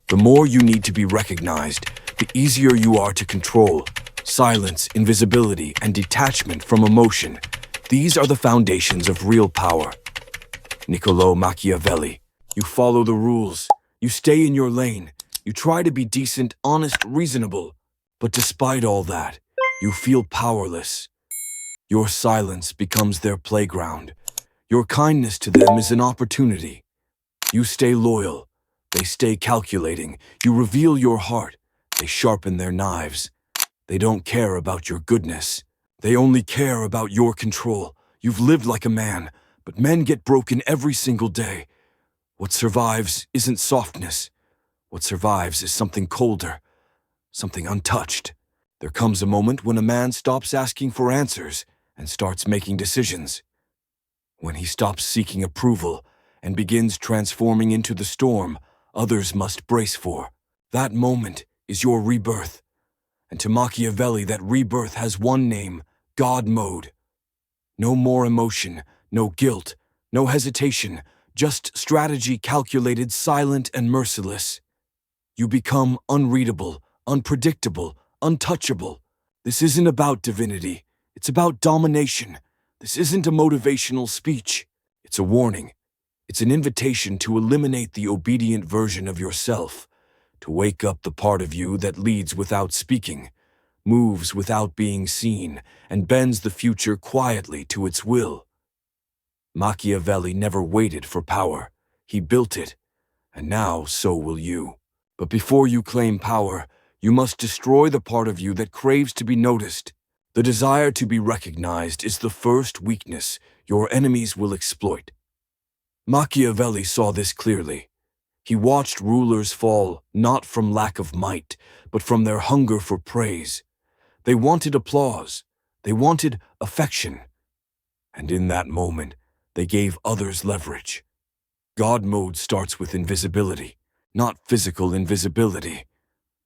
The more you need to be recognized, the easier you are to control. Silence, invisibility, and detachment from emotion. These are the foundations of real power. Niccolo Machiavelli. You follow the rules. You stay in your lane. You try to be decent, honest, reasonable. But despite all that, you feel powerless. Your silence becomes their playground. Your kindness to them is an opportunity. You stay loyal. They stay calculating. You reveal your heart. They sharpen their knives. They don't care about your goodness. They only care about your control. You've lived like a man, but men get broken every single day. What survives isn't softness. What survives is something colder, something untouched. There comes a moment when a man stops asking for answers and starts making decisions. When he stops seeking approval and begins transforming into the storm others must brace for. That moment is your rebirth. And to Machiavelli, that rebirth has one name: God mode. No more emotion, no guilt, no hesitation, just strategy calculated, silent, and merciless. You become unreadable, unpredictable, untouchable. This isn't about divinity. It's about domination. This isn't a motivational speech. It's a warning. It's an invitation to eliminate the obedient version of yourself, to wake up the part of you that leads without speaking, moves without being seen, and bends the future quietly to its will. Machiavelli never waited for power. He built it, and now so will you. But before you claim power, you must destroy the part of you that craves to be noticed. The desire to be recognized is the first weakness your enemies will exploit. Machiavelli saw this clearly. He watched rulers fall not from lack of might, but from their hunger for praise. They wanted applause. They wanted affection. And in that moment, they gave others leverage. God mode starts with invisibility, not physical invisibility,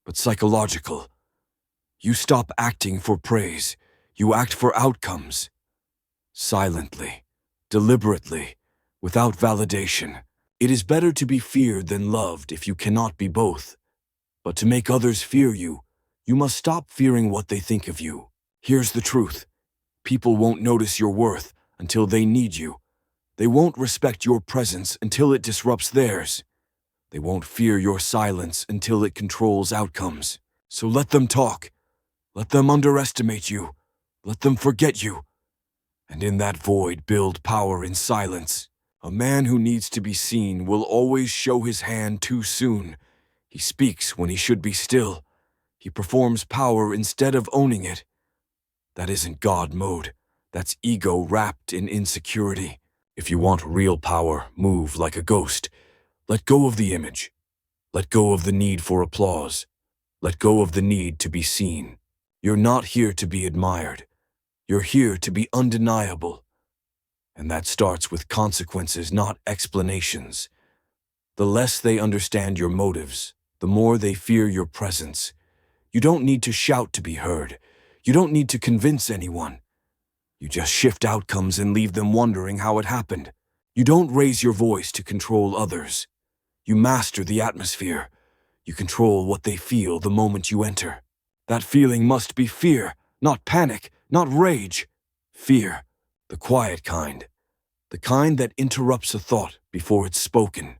but psychological. You stop acting for praise. You act for outcomes. Silently, deliberately, without validation. It is better to be feared than loved if you cannot be both. But to make others fear you, you must stop fearing what they think of you. Here's the truth. People won't notice your worth until they need you. They won't respect your presence until it disrupts theirs. They won't fear your silence until it controls outcomes. So let them talk. Let them underestimate you. Let them forget you. And in that void, build power in silence. A man who needs to be seen will always show his hand too soon. He speaks when he should be still. He performs power instead of owning it. That isn't God mode. That's ego wrapped in insecurity. If you want real power, move like a ghost. Let go of the image. Let go of the need for applause. Let go of the need to be seen. You're not here to be admired. You're here to be undeniable. And that starts with consequences, not explanations. The less they understand your motives, the more they fear your presence. You don't need to shout to be heard. You don't need to convince anyone. You just shift outcomes and leave them wondering how it happened. You don't raise your voice to control others. You master the atmosphere. You control what they feel the moment you enter. That feeling must be fear, not panic, not rage. Fear, the quiet kind. The kind that interrupts a thought before it's spoken.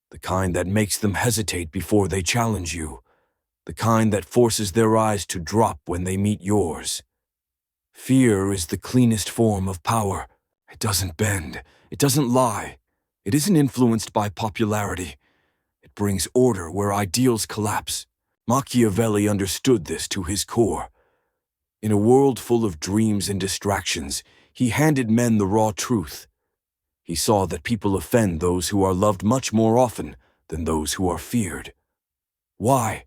The kind that makes them hesitate before they challenge you. The kind that forces their eyes to drop when they meet yours. Fear is the cleanest form of power. It doesn't bend. It doesn't lie. It isn't influenced by popularity. It brings order where ideals collapse. Machiavelli understood this to his core. In a world full of dreams and distractions, he handed men the raw truth. He saw that people offend those who are loved much more often than those who are feared. Why?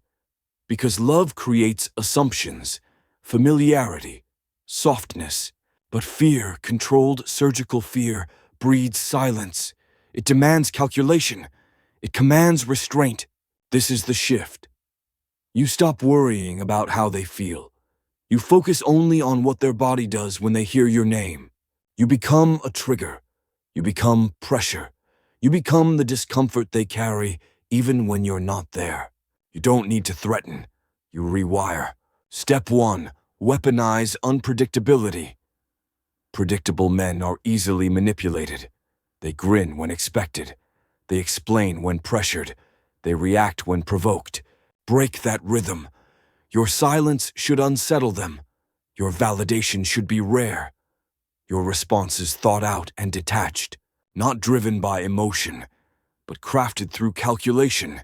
Because love creates assumptions, familiarity, softness. But fear, controlled surgical fear, breeds silence. It demands calculation. It commands restraint. This is the shift. You stop worrying about how they feel. You focus only on what their body does when they hear your name. You become a trigger. You become pressure. You become the discomfort they carry, even when you're not there. You don't need to threaten. You rewire. Step 1. Weaponize unpredictability. Predictable men are easily manipulated. They grin when expected. They explain when pressured. They react when provoked. Break that rhythm. Your silence should unsettle them. Your validation should be rare. Your responses thought out and detached, not driven by emotion, but crafted through calculation.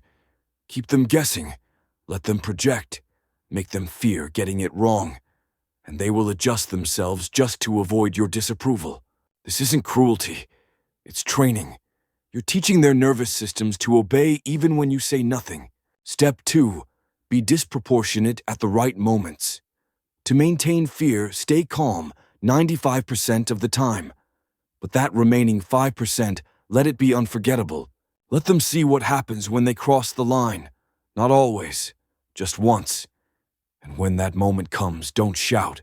Keep them guessing. Let them project. Make them fear getting it wrong. And they will adjust themselves just to avoid your disapproval. This isn't cruelty. It's training. You're teaching their nervous systems to obey even when you say nothing. Step 2. Be disproportionate at the right moments. To maintain fear, stay calm 95% of the time. But that remaining 5%, let it be unforgettable. Let them see what happens when they cross the line. Not always, just once. And when that moment comes, don't shout.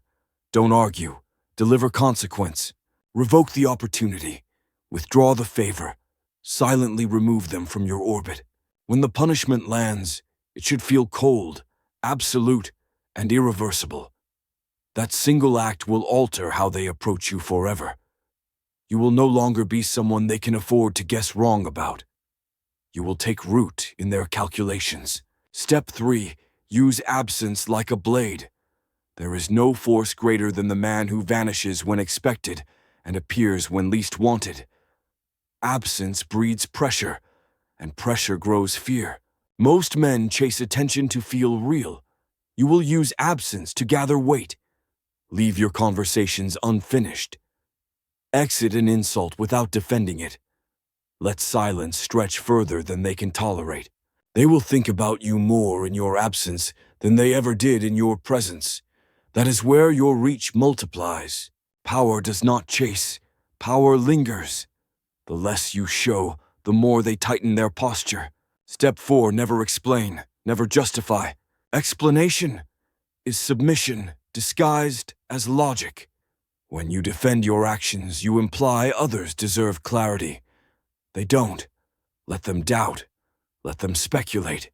Don't argue. Deliver consequence. Revoke the opportunity. Withdraw the favor. Silently remove them from your orbit. When the punishment lands, it should feel cold, absolute, and irreversible. That single act will alter how they approach you forever. You will no longer be someone they can afford to guess wrong about. You will take root in their calculations. Step 3. Use absence like a blade. There is no force greater than the man who vanishes when expected and appears when least wanted. Absence breeds pressure, and pressure grows fear. Most men chase attention to feel real. You will use absence to gather weight. Leave your conversations unfinished. Exit an insult without defending it. Let silence stretch further than they can tolerate. They will think about you more in your absence than they ever did in your presence. That is where your reach multiplies. Power does not chase. Power lingers. The less you show, the more they tighten their posture. Step 4. Never explain. Never justify. Explanation is submission disguised as logic. When you defend your actions, you imply others deserve clarity. They don't. Let them doubt. Let them speculate.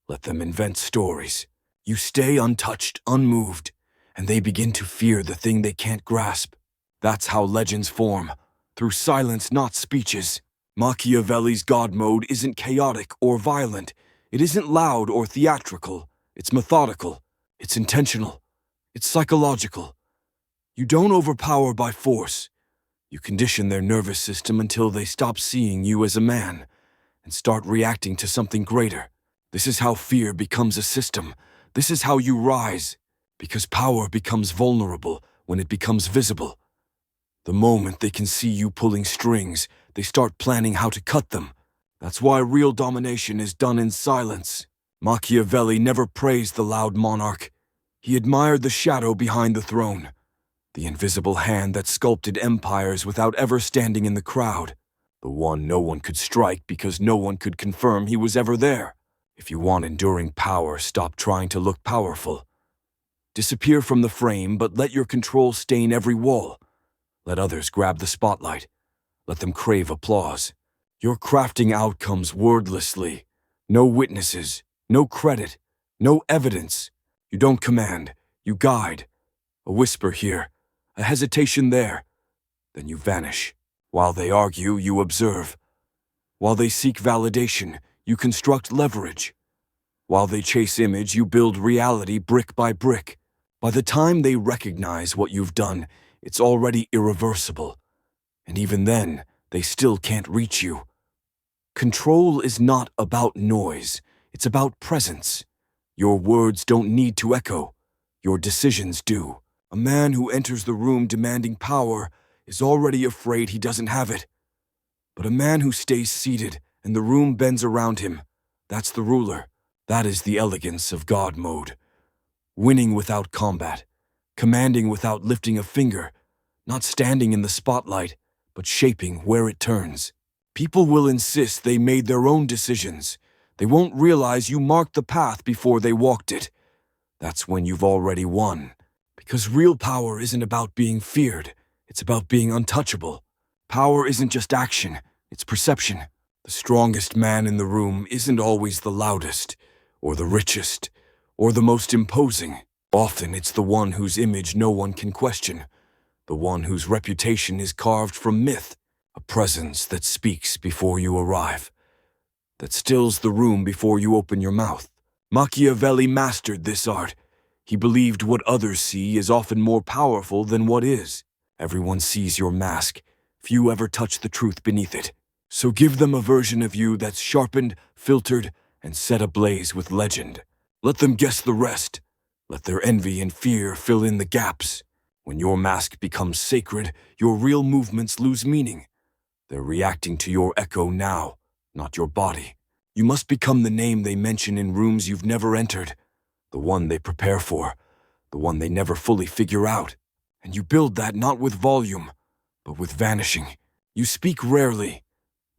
Let them invent stories. You stay untouched, unmoved, and they begin to fear the thing they can't grasp. That's how legends form, through silence, not speeches. Machiavelli's God mode isn't chaotic or violent. It isn't loud or theatrical. It's methodical. It's intentional. It's psychological. You don't overpower by force. You condition their nervous system until they stop seeing you as a man and start reacting to something greater. This is how fear becomes a system. This is how you rise, because power becomes vulnerable when it becomes visible. The moment they can see you pulling strings, they start planning how to cut them. That's why real domination is done in silence. Machiavelli never praised the loud monarch. He admired the shadow behind the throne, the invisible hand that sculpted empires without ever standing in the crowd, the one no one could strike because no one could confirm he was ever there. If you want enduring power, stop trying to look powerful. Disappear from the frame, but let your control stain every wall. Let others grab the spotlight. Let them crave applause. You're crafting outcomes wordlessly. No witnesses, no credit, no evidence. You don't command, you guide. A whisper here, a hesitation there. Then you vanish. While they argue, you observe. While they seek validation, you construct leverage. While they chase image, you build reality brick by brick. By the time they recognize what you've done, it's already irreversible. And even then, they still can't reach you. Control is not about noise. It's about presence. Your words don't need to echo. Your decisions do. A man who enters the room demanding power is already afraid he doesn't have it. But a man who stays seated and the room bends around him, that's the ruler. That is the elegance of God mode. Winning without combat. Commanding without lifting a finger. Not standing in the spotlight, but shaping where it turns. People will insist they made their own decisions. They won't realize you marked the path before they walked it. That's when you've already won. Because real power isn't about being feared. It's about being untouchable. Power isn't just action, it's perception. The strongest man in the room isn't always the loudest, or the richest, or the most imposing. Often it's the one whose image no one can question, the one whose reputation is carved from myth, a presence that speaks before you arrive, that stills the room before you open your mouth. Machiavelli mastered this art. He believed what others see is often more powerful than what is. Everyone sees your mask. Few ever touch the truth beneath it. So give them a version of you that's sharpened, filtered, and set ablaze with legend. Let them guess the rest. Let their envy and fear fill in the gaps. When your mask becomes sacred, your real movements lose meaning. They're reacting to your echo now, not your body. You must become the name they mention in rooms you've never entered, the one they prepare for, the one they never fully figure out. And you build that not with volume, but with vanishing. You speak rarely,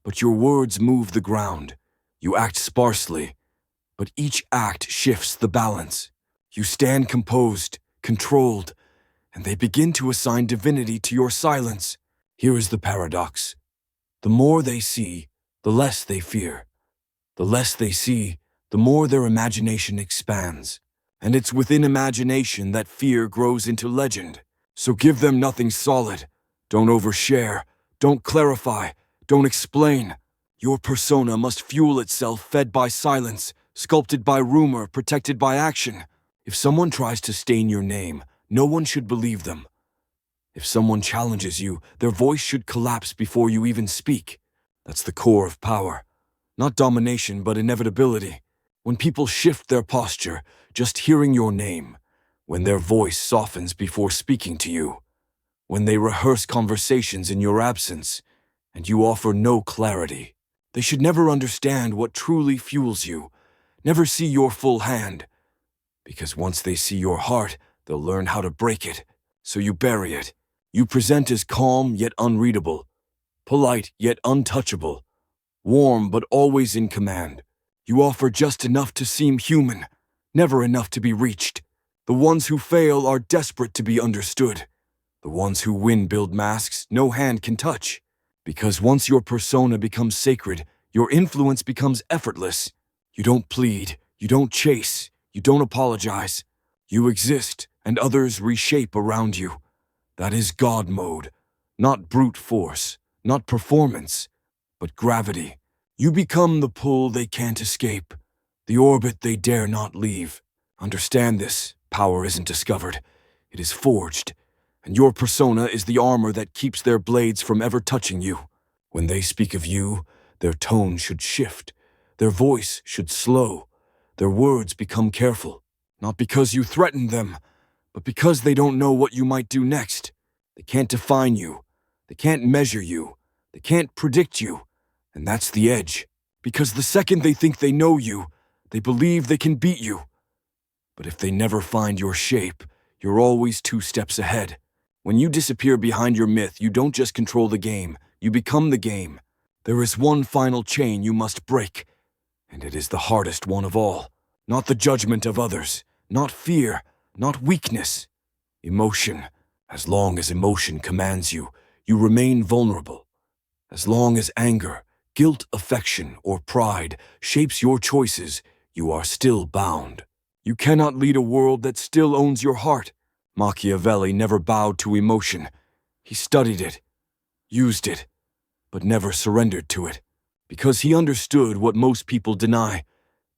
but your words move the ground. You act sparsely, but each act shifts the balance. You stand composed, controlled, and they begin to assign divinity to your silence. Here is the paradox. The more they see, the less they fear. The less they see, the more their imagination expands. And it's within imagination that fear grows into legend. So give them nothing solid. Don't overshare. Don't clarify. Don't explain. Your persona must fuel itself fed by silence, sculpted by rumor, protected by action. If someone tries to stain your name, no one should believe them. If someone challenges you, their voice should collapse before you even speak. That's the core of power. Not domination, but inevitability. When people shift their posture, just hearing your name. When their voice softens before speaking to you. When they rehearse conversations in your absence, and you offer no clarity. They should never understand what truly fuels you. Never see your full hand. Because once they see your heart, they'll learn how to break it. So you bury it. You present as calm yet unreadable. Polite yet untouchable. Warm but always in command. You offer just enough to seem human, never enough to be reached. The ones who fail are desperate to be understood. The ones who win build masks no hand can touch. Because once your persona becomes sacred, your influence becomes effortless. You don't plead, you don't chase, you don't apologize. You exist, and others reshape around you. That is God mode, not brute force, not performance, but gravity. You become the pull they can't escape, the orbit they dare not leave. Understand this, power isn't discovered, it is forged. And your persona is the armor that keeps their blades from ever touching you. When they speak of you, their tone should shift, their voice should slow, their words become careful. Not because you threaten them, but because they don't know what you might do next. They can't define you, they can't measure you, they can't predict you. And that's the edge. Because the second they think they know you, they believe they can beat you. But if they never find your shape, you're always 2 steps ahead. When you disappear behind your myth, you don't just control the game, you become the game. There is one final chain you must break, and it is the hardest one of all. Not the judgment of others, not fear, not weakness. Emotion. As long as emotion commands you, you remain vulnerable. As long as anger, guilt, affection, or pride shapes your choices, you are still bound. You cannot lead a world that still owns your heart. Machiavelli never bowed to emotion. He studied it, used it, but never surrendered to it. Because he understood what most people deny.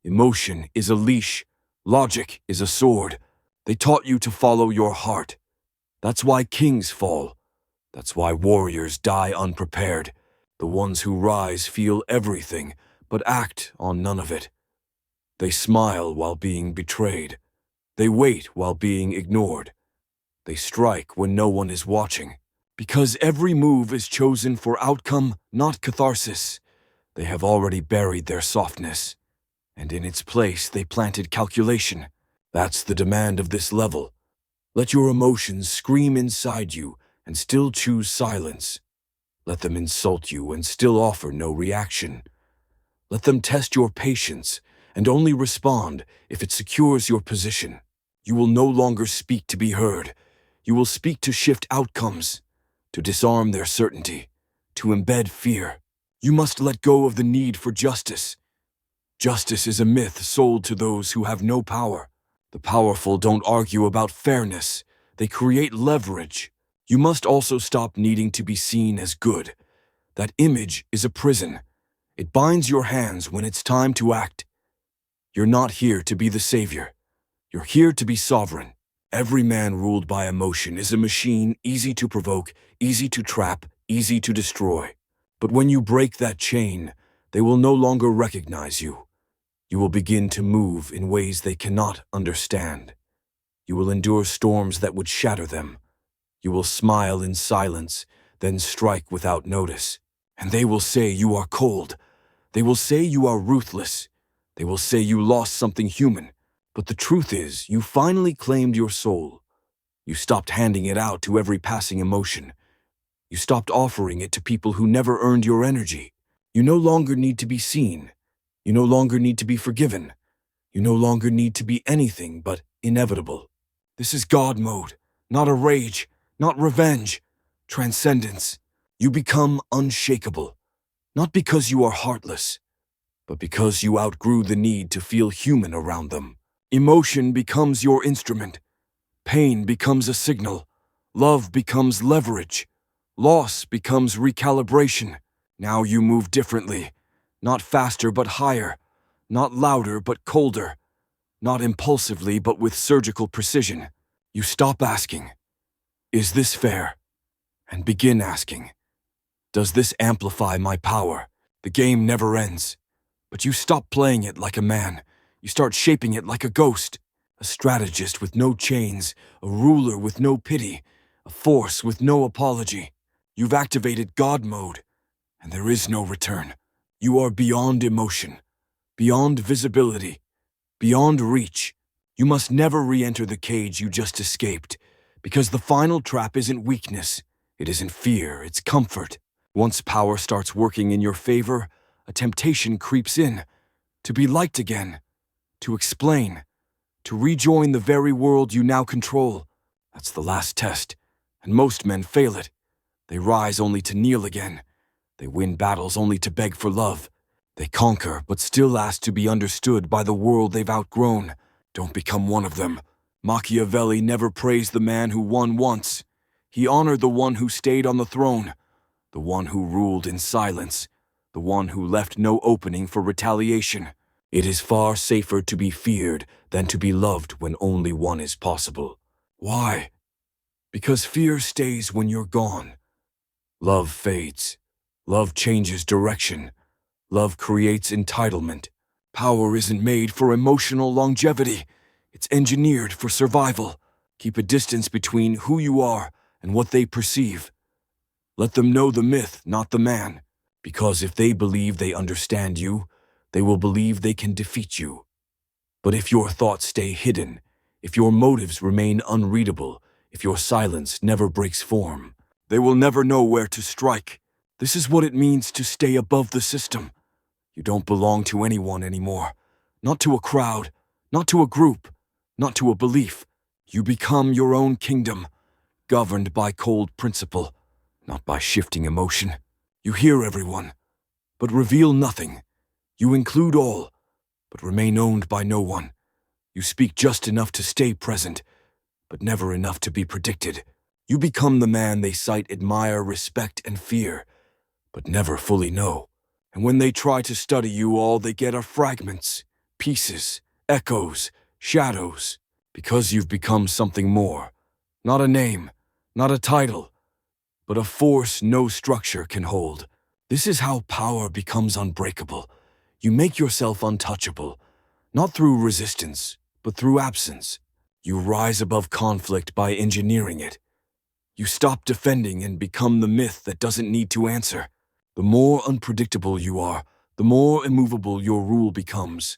Emotion is a leash. Logic is a sword. They taught you to follow your heart. That's why kings fall. That's why warriors die unprepared. The ones who rise feel everything, but act on none of it. They smile while being betrayed. They wait while being ignored. They strike when no one is watching. Because every move is chosen for outcome, not catharsis. They have already buried their softness. And in its place, they planted calculation. That's the demand of this level. Let your emotions scream inside you and still choose silence. Let them insult you and still offer no reaction. Let them test your patience and only respond if it secures your position. You will no longer speak to be heard. You will speak to shift outcomes, to disarm their certainty, to embed fear. You must let go of the need for justice. Justice is a myth sold to those who have no power. The powerful don't argue about fairness. They create leverage. You must also stop needing to be seen as good. That image is a prison. It binds your hands when it's time to act. You're not here to be the savior. You're here to be sovereign. Every man ruled by emotion is a machine, easy to provoke, easy to trap, easy to destroy. But when you break that chain, they will no longer recognize you. You will begin to move in ways they cannot understand. You will endure storms that would shatter them. You will smile in silence, then strike without notice. And they will say you are cold. They will say you are ruthless. They will say you lost something human. But the truth is, you finally claimed your soul. You stopped handing it out to every passing emotion. You stopped offering it to people who never earned your energy. You no longer need to be seen. You no longer need to be forgiven. You no longer need to be anything but inevitable. This is God mode, not a rage, not revenge, transcendence. You become unshakable, not because you are heartless, but because you outgrew the need to feel human around them. Emotion becomes your instrument. Pain becomes a signal. Love becomes leverage. Loss becomes recalibration. Now you move differently, not faster but higher, not louder but colder, not impulsively but with surgical precision. You stop asking, "Is this fair?" and begin asking, "Does this amplify my power?" The game never ends, but you stop playing it like a man. You start shaping it like a ghost, a strategist with no chains, a ruler with no pity, a force with no apology. You've activated God mode, and there is no return. You are beyond emotion, beyond visibility, beyond reach. You must never re-enter the cage you just escaped, because the final trap isn't weakness, it isn't fear, it's comfort. Once power starts working in your favor, a temptation creeps in, to be liked again, to explain, to rejoin the very world you now control. That's the last test, and most men fail it. They rise only to kneel again. They win battles only to beg for love. They conquer, but still ask to be understood by the world they've outgrown. Don't become one of them. Machiavelli never praised the man who won once. He honored the one who stayed on the throne, the one who ruled in silence, the one who left no opening for retaliation. It is far safer to be feared than to be loved when only one is possible. Why? Because fear stays when you're gone. Love fades. Love changes direction. Love creates entitlement. Power isn't made for emotional longevity. It's engineered for survival. Keep a distance between who you are and what they perceive. Let them know the myth, not the man. Because if they believe they understand you, they will believe they can defeat you. But if your thoughts stay hidden, if your motives remain unreadable, if your silence never breaks form, they will never know where to strike. This is what it means to stay above the system. You don't belong to anyone anymore. Not to a crowd, not to a group, not to a belief. You become your own kingdom, governed by cold principle, not by shifting emotion. You hear everyone, but reveal nothing. You include all, but remain owned by no one. You speak just enough to stay present, but never enough to be predicted. You become the man they cite, admire, respect, and fear, but never fully know. And when they try to study you, all they get are fragments, pieces, echoes, shadows, because you've become something more. Not a name, not a title, but a force no structure can hold. This is how power becomes unbreakable. You make yourself untouchable, not through resistance, but through absence. You rise above conflict by engineering it. You stop defending and become the myth that doesn't need to answer. The more unpredictable you are, the more immovable your rule becomes.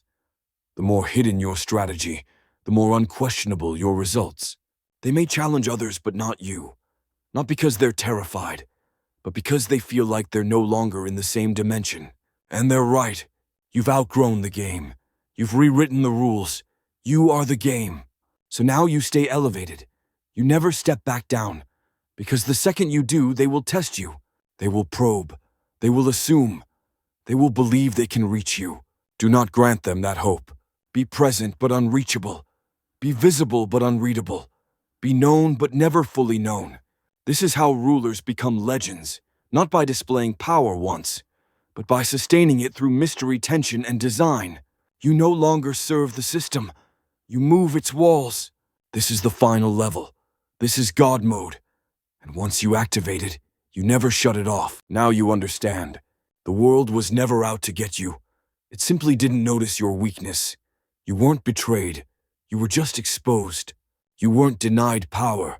The more hidden your strategy, the more unquestionable your results. They may challenge others, but not you. Not because they're terrified, but because they feel like they're no longer in the same dimension. And they're right. You've outgrown the game. You've rewritten the rules. You are the game. So now you stay elevated. You never step back down, because the second you do, they will test you. They will probe. They will assume. They will believe they can reach you. Do not grant them that hope. Be present but unreachable. Be visible but unreadable. Be known but never fully known. This is how rulers become legends, not by displaying power once, but by sustaining it through mystery, tension, and design. You no longer serve the system. You move its walls. This is the final level. This is God mode. And once you activate it, you never shut it off. Now you understand. The world was never out to get you. It simply didn't notice your weakness. You weren't betrayed. You were just exposed. You weren't denied power.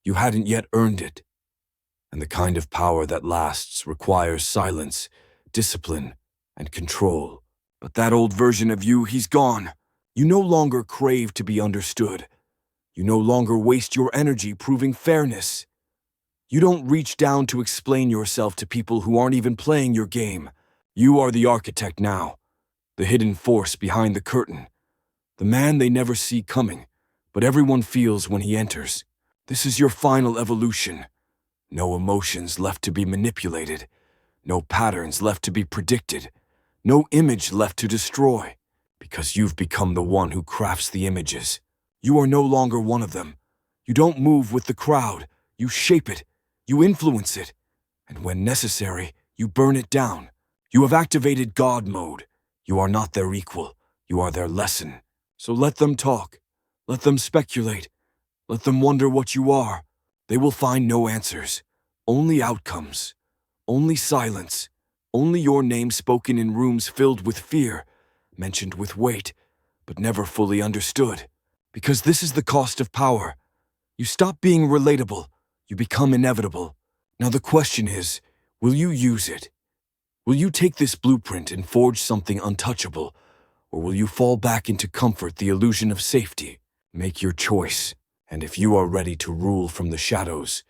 You hadn't yet earned it. And the kind of power that lasts requires silence, discipline, and control. But that old version of you, he's gone. You no longer crave to be understood. You no longer waste your energy proving fairness. You don't reach down to explain yourself to people who aren't even playing your game. You are the architect now, the hidden force behind the curtain, the man they never see coming, but everyone feels when he enters. This is your final evolution. No emotions left to be manipulated, no patterns left to be predicted, no image left to destroy, because you've become the one who crafts the images. You are no longer one of them. You don't move with the crowd. You shape it. You influence it. And when necessary, you burn it down. You have activated God mode. You are not their equal. You are their lesson. So let them talk. Let them speculate. Let them wonder what you are. They will find no answers. Only outcomes. Only silence. Only your name spoken in rooms filled with fear, mentioned with weight, but never fully understood. Because this is the cost of power. You stop being relatable. You become inevitable. Now the question is, will you use it? Will you take this blueprint and forge something untouchable? Or will you fall back into comfort, the illusion of safety? Make your choice. And if you are ready to rule from the shadows,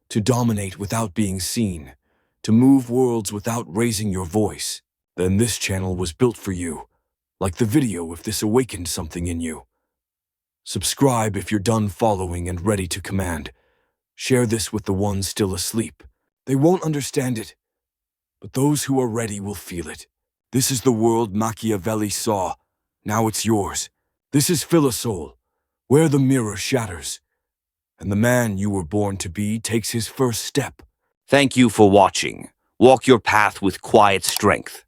to dominate without being seen, to move worlds without raising your voice, then this channel was built for you. Like the video if this awakened something in you. Subscribe if you're done following and ready to command. Share this with the ones still asleep. They won't understand it, but those who are ready will feel it. This is the world Machiavelli saw. Now it's yours. This is Philosoul, where the mirror shatters, and the man you were born to be takes his first step. Thank you for watching. Walk your path with quiet strength.